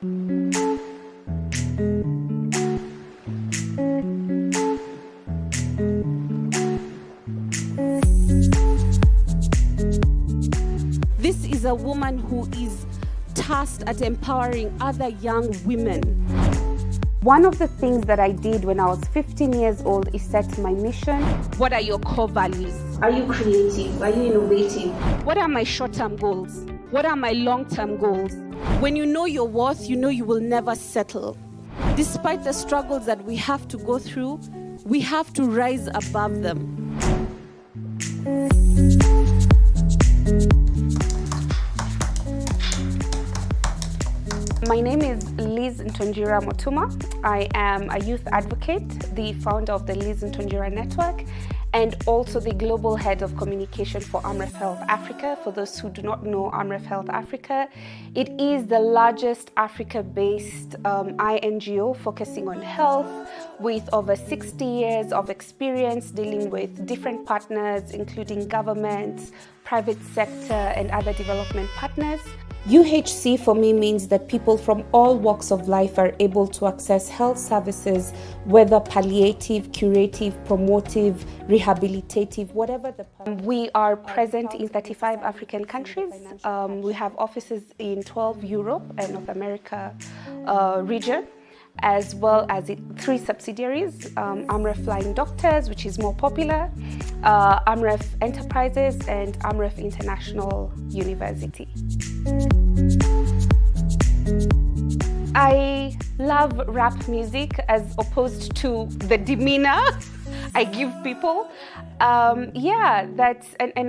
This is a woman who is tasked at empowering other young women. One of the things that I did when I was 15 years old is set my mission. What are your core values? Are you creative? Are you innovative? What are my short-term goals? What are my long-term goals? When you know your worth, you know you will never settle. Despite the struggles that we have to go through, we have to rise above them. My name is Lizz Ntonjira Motuma. I am a youth advocate, the founder of the Lizz Ntonjira Network, and also the global head of communication for AMREF Health Africa. For those who do not know AMREF Health Africa, it is the largest Africa-based INGO focusing on health, with over 60 years of experience dealing with different partners, including governments, private sector, and other development partners. UHC for me means that people from all walks of life are able to access health services, whether palliative, curative, promotive, rehabilitative, whatever the purpose. We are present in 35 African countries. We have offices in 12 Europe and North America region, as well as 3 subsidiaries, AMREF Flying Doctors, which is more popular, AMREF Enterprises, and AMREF International University. I love rap music as opposed to the demeanor I give people. And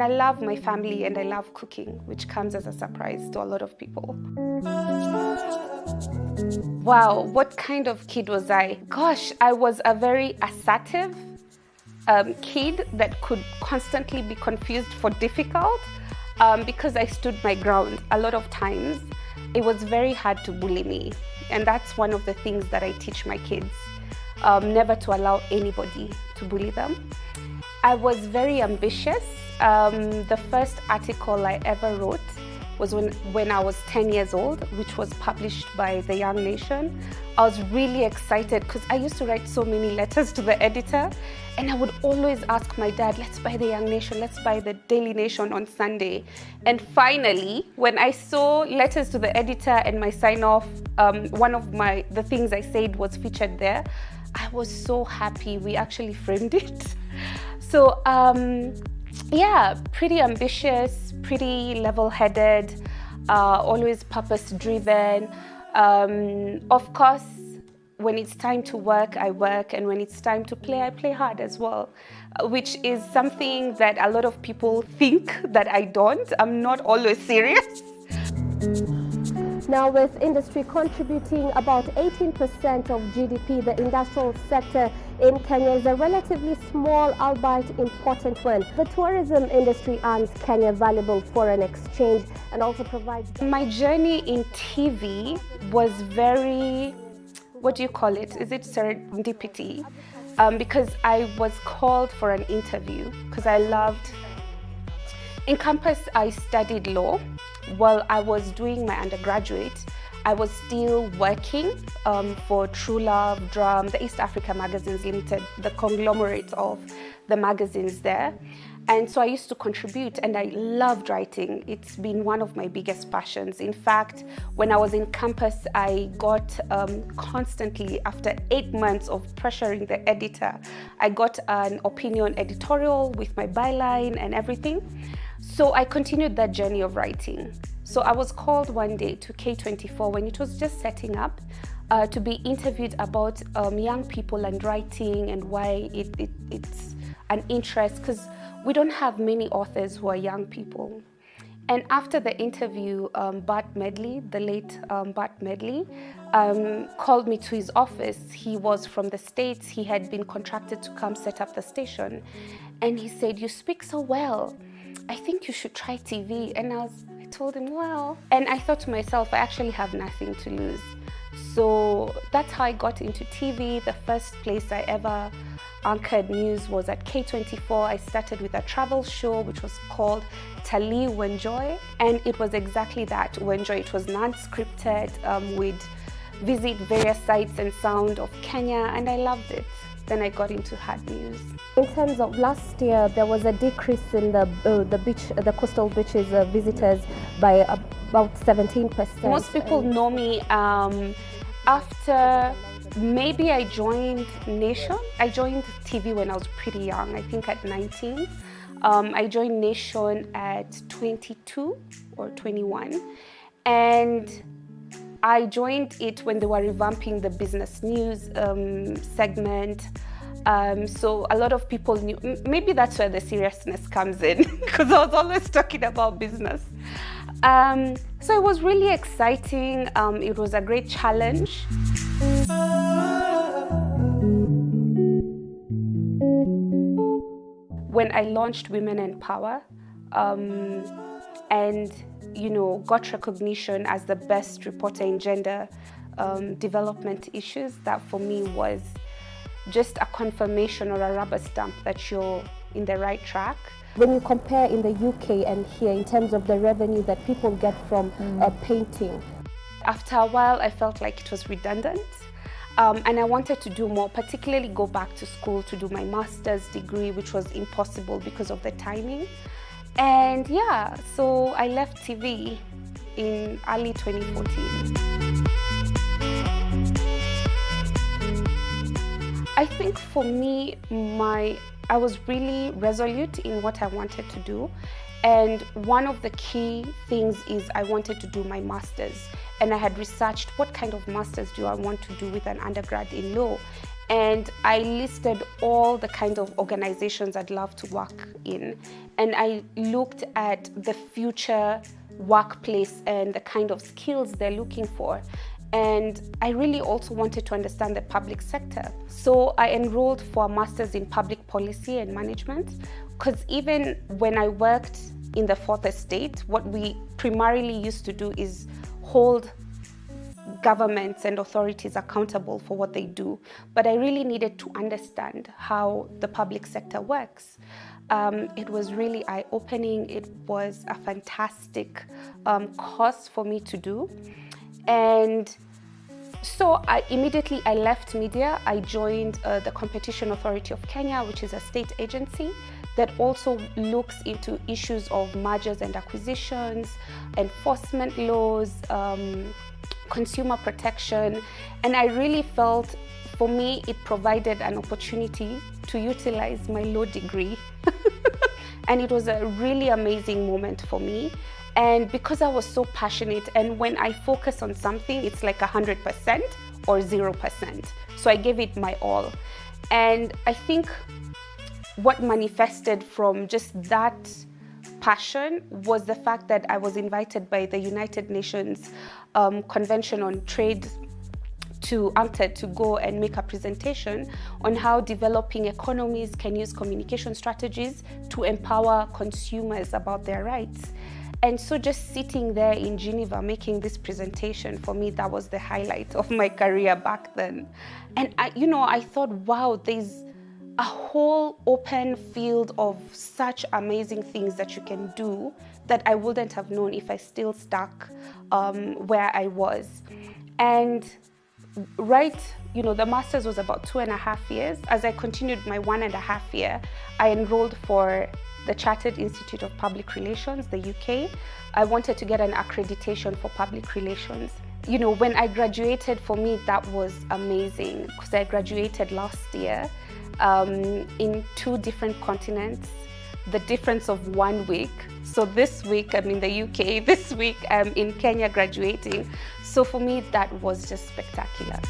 I love my family and I love cooking, which comes as a surprise to a lot of people. Wow, what kind of kid was I? Gosh, I was a very assertive kid that could constantly be confused for difficult because I stood my ground. A lot of times, it was very hard to bully me. And that's one of the things that I teach my kids, never to allow anybody to bully them. I was very ambitious. The first article I ever wrote was when I was 10 years old, which was published by The Young Nation. I was really excited because I used to write so many letters to the editor, and I would always ask my dad, let's buy The Young Nation, let's buy the Daily Nation on Sunday. And finally, when I saw letters to the editor and my sign-off, one of the things I said was featured there, I was so happy. We actually framed it. So, yeah, pretty ambitious, pretty level-headed, always purpose-driven. Of course, when it's time to work, I work, and when it's time to play, I play hard as well, which is something that a lot of people think that I don't. I'm not always serious. Now, with industry contributing about 18% of GDP, the industrial sector in Kenya is a relatively small, albeit important one. The tourism industry earns Kenya valuable foreign exchange and also provides... My journey in TV was very, what do you call it? Is it serendipity? Because I was called for an interview because I loved... In campus, I studied law. While I was doing my undergraduate, I was still working for True Love, Drum, the East Africa Magazines Limited, the conglomerate of the magazines there. And so I used to contribute, and I loved writing. It's been one of my biggest passions. In fact, when I was in campus, I got constantly, after 8 months of pressuring the editor, I got an opinion editorial with my byline and everything. So I continued that journey of writing. So I was called one day to K24 when it was just setting up to be interviewed about young people and writing and why it's an interest, because we don't have many authors who are young people. And after the interview, Bart Medley, the late Bart Medley, called me to his office. He was from the States. He had been contracted to come set up the station. And he said, "You speak so well. I think you should try TV." And I told him, well, and I thought to myself, I actually have nothing to lose. So that's how I got into TV. The first place I ever anchored news was at K24. I started with a travel show which was called Talii Wenjoy, and it was exactly that, Wenjoy. It was non-scripted with visit various sights and sound of Kenya, and I loved it. Then I got into hard news. In terms of last year, there was a decrease in the coastal beaches visitors by about 17%. Most people know me after maybe I joined Nation. I joined TV when I was pretty young, I think at 19. I joined Nation at 22 or 21. And I joined it when they were revamping the business news segment. So a lot of people knew, maybe that's where the seriousness comes in, because I was always talking about business. So it was really exciting. It was a great challenge. When I launched Women in Power, and got recognition as the best reporter in gender development issues, that for me was just a confirmation or a rubber stamp that you're in the right track. When you compare in the UK and here in terms of the revenue that people get from painting? After a while, I felt like it was redundant. And I wanted to do more, particularly go back to school to do my master's degree, which was impossible because of the timing. And yeah, so I left TV in early 2014. I think for me, I was really resolute in what I wanted to do. And one of the key things is I wanted to do my master's. And I had researched what kind of master's do I want to do with an undergrad in law. And I listed all the kind of organizations I'd love to work in. And I looked at the future workplace and the kind of skills they're looking for. And I really also wanted to understand the public sector. So I enrolled for a master's in public policy and management, because even when I worked in the fourth estate, what we primarily used to do is hold governments and authorities accountable for what they do. But I really needed to understand how the public sector works. It was really eye-opening. It was a fantastic course for me to do. And so immediately I left media. I joined the Competition Authority of Kenya, which is a state agency that also looks into issues of mergers and acquisitions, enforcement laws, consumer protection. And I really felt, for me, it provided an opportunity to utilize my law degree. And it was a really amazing moment for me. And because I was so passionate, and when I focus on something, it's like 100% or 0%. So I gave it my all. And I think what manifested from just that passion was the fact that I was invited by the United Nations Convention on Trade to UNCTAD to go and make a presentation on how developing economies can use communication strategies to empower consumers about their rights. And so just sitting there in Geneva making this presentation, for me, that was the highlight of my career back then. And I thought, wow, there's a whole open field of such amazing things that you can do that I wouldn't have known if I still stuck where I was. And the master's was about 2.5 years. As I continued my 1.5 year, I enrolled for the Chartered Institute of Public Relations, the UK. I wanted to get an accreditation for public relations. When I graduated, for me, that was amazing, because I graduated last year in 2 different continents, the difference of 1 week. So this week I'm in the UK, this week I'm in Kenya graduating. So for me, that was just spectacular.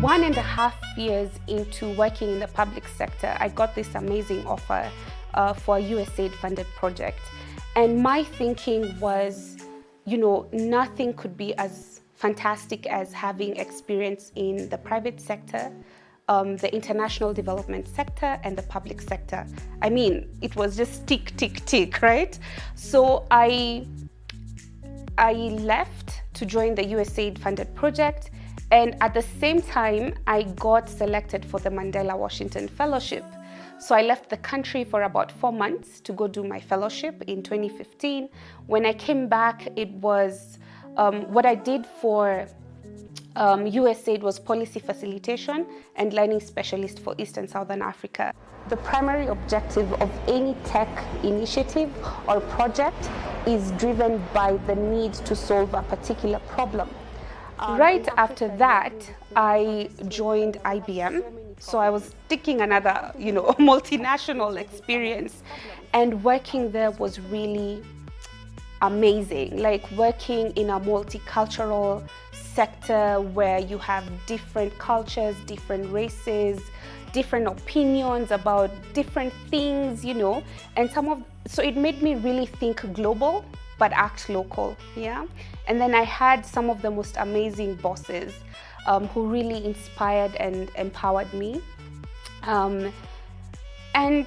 One and a half years into working in the public sector, I got this amazing offer for a USAID funded project. And my thinking was, nothing could be as fantastic as having experience in the private sector, the international development sector, and the public sector. I mean, it was just tick, tick, tick, right? So I left to join the USAID funded project. And at the same time, I got selected for the Mandela Washington Fellowship. So I left the country for about 4 months to go do my fellowship in 2015. When I came back, it was what I did for USAID was policy facilitation and learning specialist for East and Southern Africa. The primary objective of any tech initiative or project is driven by the need to solve a particular problem. Right after that, I joined IBM. So I was taking another, multinational experience, and working there was really amazing. Like working in a multicultural sector where you have different cultures, different races, different opinions about different things, and so it made me really think global but act local, yeah. And then I had some of the most amazing bosses who really inspired and empowered me. And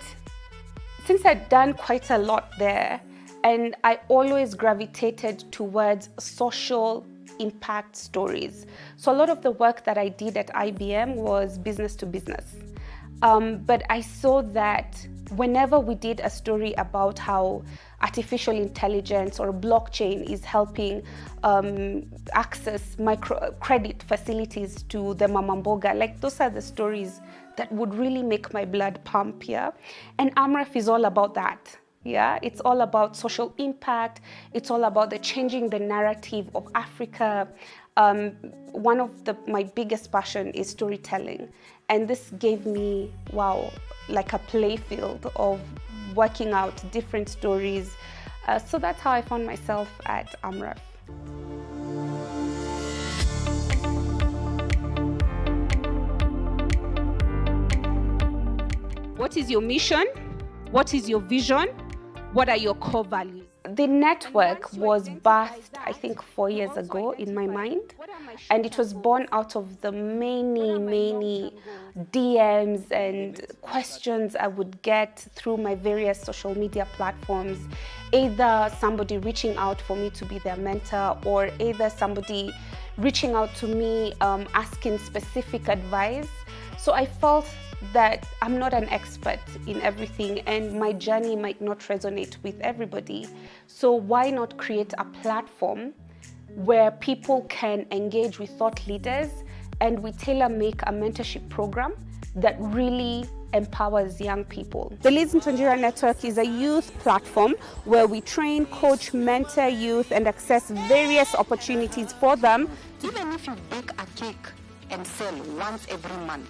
since I'd done quite a lot there, and I always gravitated towards social impact stories. So a lot of the work that I did at IBM was business to business. But I saw that whenever we did a story about how artificial intelligence or blockchain is helping access microcredit facilities to the Mamamboga, like those are the stories that would really make my blood pump, yeah? And AMREF is all about that. Yeah, it's all about social impact. It's all about changing the narrative of Africa. One of my biggest passion is storytelling. And this gave me, like a playfield of working out different stories. So that's how I found myself at AMREF. What is your mission? What is your vision? What are your core values? The network was birthed, I think, 4 years ago in my mind. And it was born out of the many DMs and questions I would get through my various social media platforms. Either somebody reaching out for me to be their mentor, or either somebody reaching out to me asking specific advice. So I felt that I'm not an expert in everything and my journey might not resonate with everybody. So why not create a platform where people can engage with thought leaders, and we tailor-make a mentorship program that really empowers young people. The Lizz Ntonjira Network is a youth platform where we train, coach, mentor youth and access various opportunities for them. Even if you bake a cake and sell once every month,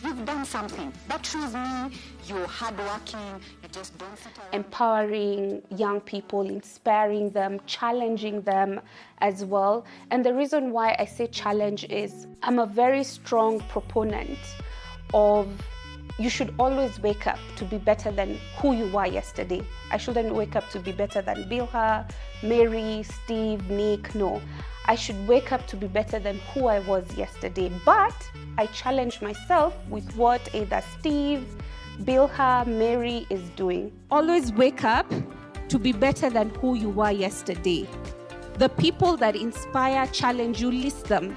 you've done something. That shows me you're hardworking, you just don't sit around. Empowering young people, inspiring them, challenging them as well. And the reason why I say challenge is I'm a very strong proponent of you should always wake up to be better than who you were yesterday. I shouldn't wake up to be better than Bilha, Mary, Steve, Nick, no. I should wake up to be better than who I was yesterday. But I challenge myself with what either Steve, Bilha, Mary is doing. Always wake up to be better than who you were yesterday. The people that inspire, challenge you, list them.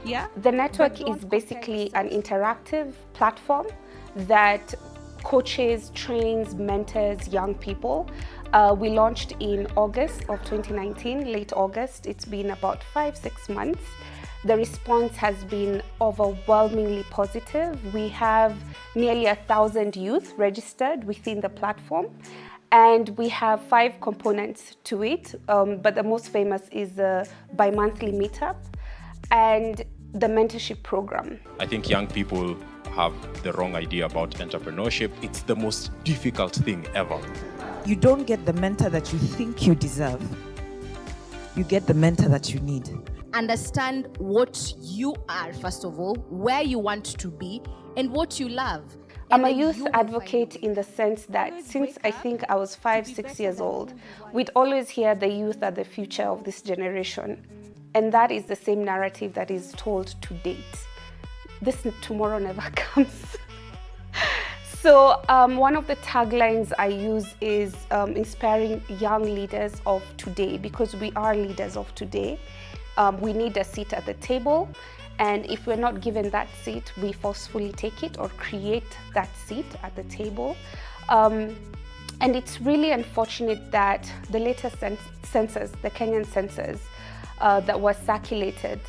Yeah? The network is basically an interactive platform that coaches, trains, mentors young people. We launched in August of 2019, late August. It's been about 5-6 months. The response has been overwhelmingly positive. We have nearly 1,000 youth registered within the platform. And we have 5 components to it, but the most famous is the bi-monthly meetup and the mentorship program. I think young people have the wrong idea about entrepreneurship. It's the most difficult thing ever. You don't get the mentor that you think you deserve. You get the mentor that you need. Understand what you are, first of all, where you want to be, and what you love. I'm a youth advocate in the sense that since I think I was 5-6 years old, we'd always hear the youth are the future of this generation. And that is the same narrative that is told to date. This tomorrow never comes. So one of the taglines I use is inspiring young leaders of today, because we are leaders of today. We need a seat at the table. And if we're not given that seat, we forcefully take it or create that seat at the table. And it's really unfortunate that the latest census, the Kenyan census that was circulated,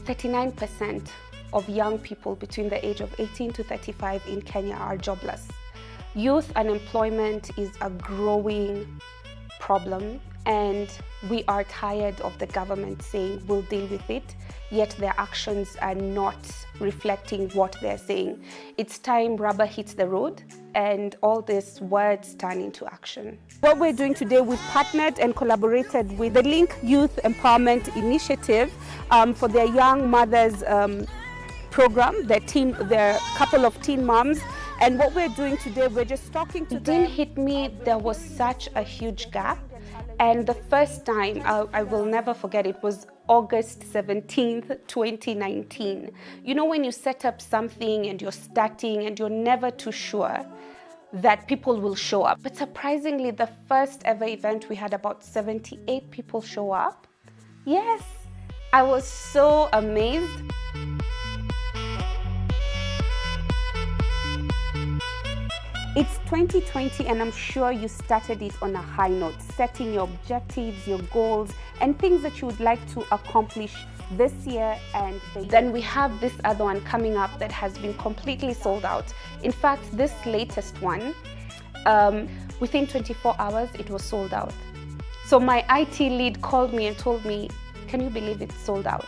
39% of young people between the age of 18 to 35 in Kenya are jobless. Youth unemployment is a growing problem, and we are tired of the government saying we'll deal with it, yet their actions are not reflecting what they're saying. It's time rubber hits the road and all these words turn into action. What we're doing today, we've partnered and collaborated with the Link Youth Empowerment Initiative for their Young Mothers program, their couple of teen moms. And what we're doing today, we're just talking to them. It didn't hit me, there was such a huge gap. And the first time, I will never forget, it was August 17th, 2019. You know, when you set up something and you're starting and you're never too sure that people will show up. But surprisingly, the first ever event, we had about 78 people show up. Yes, I was so amazed. It's 2020 and I'm sure you started it on a high note, setting your objectives, your goals, and things that you would like to accomplish this year. And then we have this other one coming up that has been completely sold out. In fact, this latest one, within 24 hours, it was sold out. So my IT lead called me and told me, can you believe it's sold out?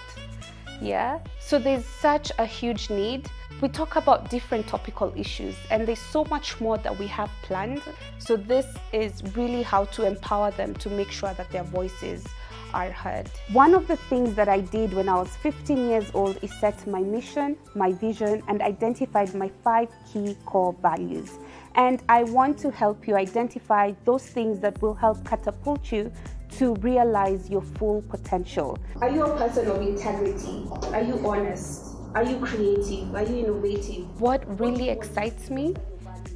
Yeah, so there's such a huge need. We talk about different topical issues and there's so much more that we have planned. So this is really how to empower them to make sure that their voices are heard. One of the things that I did when I was 15 years old is set my mission, my vision, and identified my 5 key core values. And I want to help you identify those things that will help catapult you to realize your full potential. Are you a person of integrity? Are you honest? Are you creative? Are you innovative? What really excites me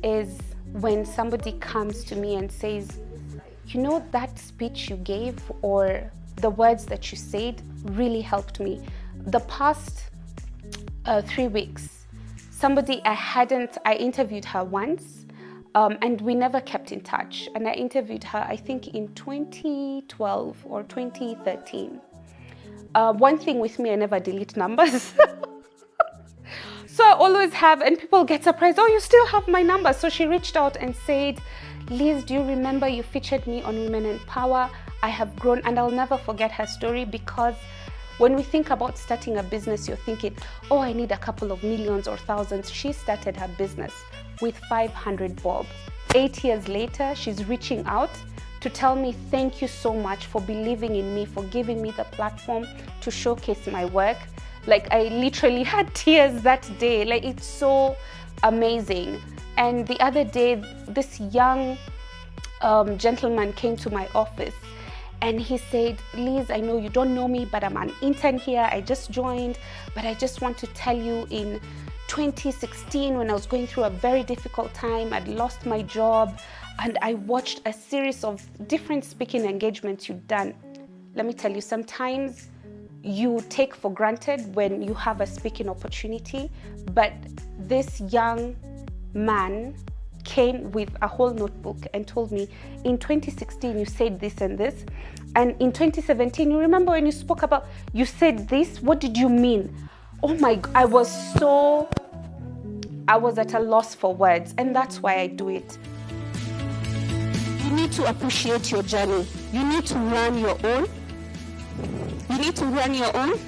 is when somebody comes to me and says, you know, that speech you gave or the words that you said really helped me. The past 3 weeks, I interviewed her once and we never kept in touch. And I interviewed her, I think in 2012 or 2013. One thing with me, I never delete numbers. So I always have, and people get surprised, oh, you still have my number. So she reached out and said, Liz, do you remember you featured me on Women in Power? I have grown, and I'll never forget her story, because when we think about starting a business, you're thinking, oh, I need a couple of millions or thousands. She started her business with 500 bob. 8 years later, she's reaching out to tell me, thank you so much for believing in me, for giving me the platform to showcase my work. Like, I literally had tears that day. Like, it's so amazing. And the other day, this young gentleman came to my office and he said, Liz, I know you don't know me, but I'm an intern here. I just joined, but I just want to tell you, in 2016, when I was going through a very difficult time, I'd lost my job, and I watched a series of different speaking engagements you'd done. Let me tell you, sometimes you take for granted when you have a speaking opportunity, but this young man came with a whole notebook and told me, in 2016 you said this and this, and in 2017, you remember when you spoke about, you said this, what did you mean? Oh my God, I was at a loss for words, and that's why I do it. You need to appreciate your journey. You need to run your own. You need to run your own.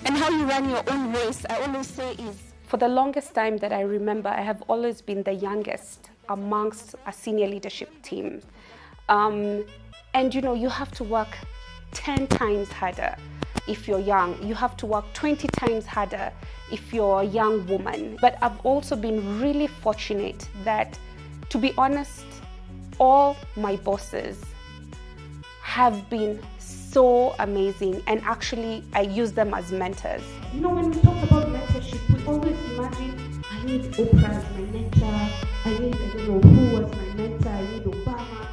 And how you run your own race, I always say, is, for the longest time that I remember, I have always been the youngest amongst a senior leadership team. And you know, you have to work 10 times harder if you're young. You have to work 20 times harder if you're a young woman. But I've also been really fortunate that, to be honest, all my bosses have been so amazing, and actually I use them as mentors. you know, when we talk about mentorship, we always imagine, I need Oprah as my mentor, I don't know who was my mentor, I need Obama.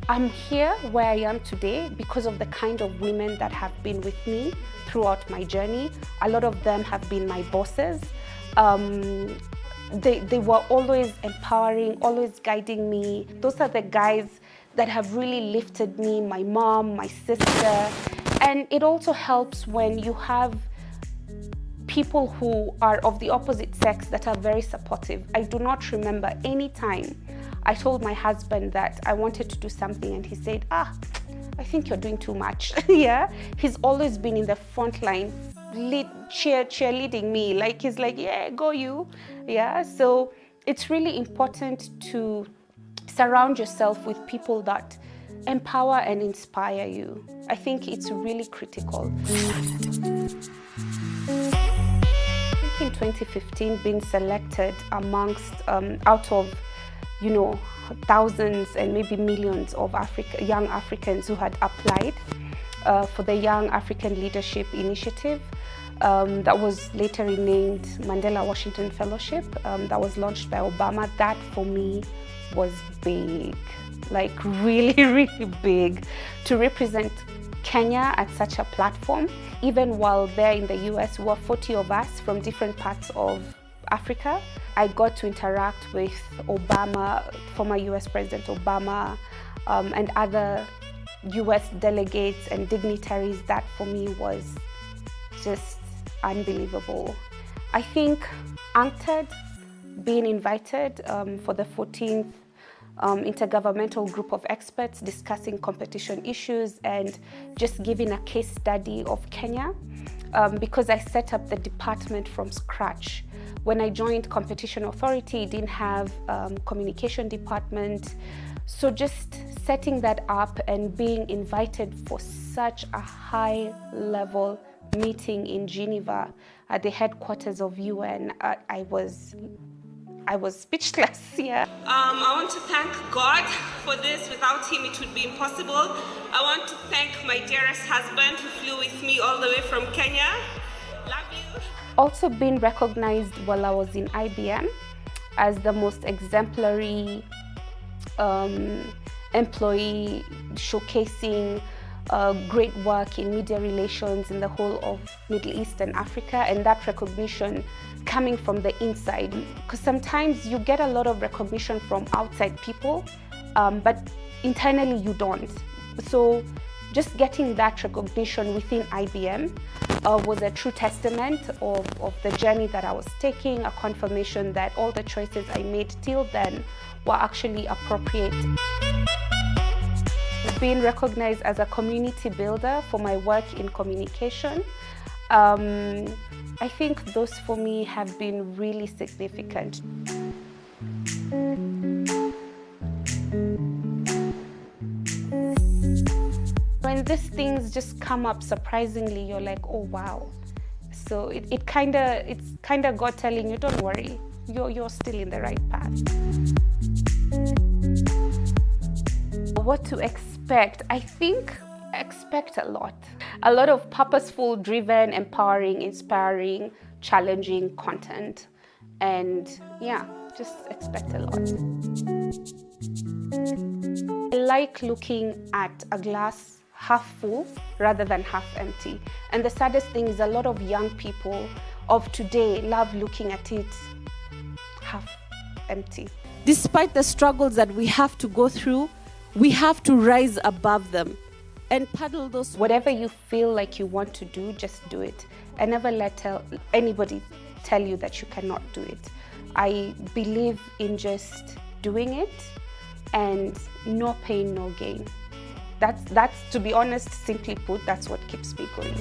I'm here where I am today because of the kind of women that have been with me throughout my journey. A lot of them have been my bosses. They were always empowering, always guiding me. Those are the guys that have really lifted me, my mom, my sister. And it also helps when you have people who are of the opposite sex that are very supportive. I do not remember any time I told my husband that I wanted to do something and he said, I think you're doing too much. Yeah, he's always been in the front line, cheerleading me. Like, he's like, yeah, go you. Yeah, so it's really important to surround yourself with people that empower and inspire you. I think it's really critical. In 2015, being selected amongst out of, you know, thousands and maybe millions of young Africans who had applied for the Young African Leadership Initiative that was later renamed Mandela Washington Fellowship, that was launched by Obama. That for me was big, like really, really big, to represent Kenya at such a platform. Even while there in the US, we were 40 of us from different parts of Africa. I got to interact with Obama, former US President Obama, and other US delegates and dignitaries. That for me was just unbelievable. I think UNCTAD being invited for the 14th intergovernmental group of experts discussing competition issues and just giving a case study of Kenya, because I set up the department from scratch. When I joined Competition Authority, it didn't have communication department. So just setting that up and being invited for such a high level meeting in Geneva at the headquarters of UN, I was speechless. Yeah. I want to thank God for this. Without him, it would be impossible. I want to thank my dearest husband who flew with me all the way from Kenya. Love you. Also been recognized while I was in IBM as the most exemplary employee, showcasing great work in media relations in the whole of Middle East and Africa, and that recognition coming from the inside, because sometimes you get a lot of recognition from outside people, but internally you don't. So just getting that recognition within IBM was a true testament of the journey that I was taking, a confirmation that all the choices I made till then were actually appropriate. Being recognized as a community builder for my work in communication, I think those for me have been really significant. When these things just come up surprisingly, you're like, oh wow. So it's kind of God telling you, don't worry, you're still in the right path. What to expect? I think expect a lot. A lot of purposeful, driven, empowering, inspiring, challenging content. And yeah, just expect a lot. I like looking at a glass half full rather than half empty. And the saddest thing is a lot of young people of today love looking at it half empty. Despite the struggles that we have to go through, we have to rise above them and paddle those. Whatever you feel like you want to do, just do it. And never let anybody tell you that you cannot do it. I believe in just doing it and no pain, no gain. That's to be honest, simply put, that's what keeps me going.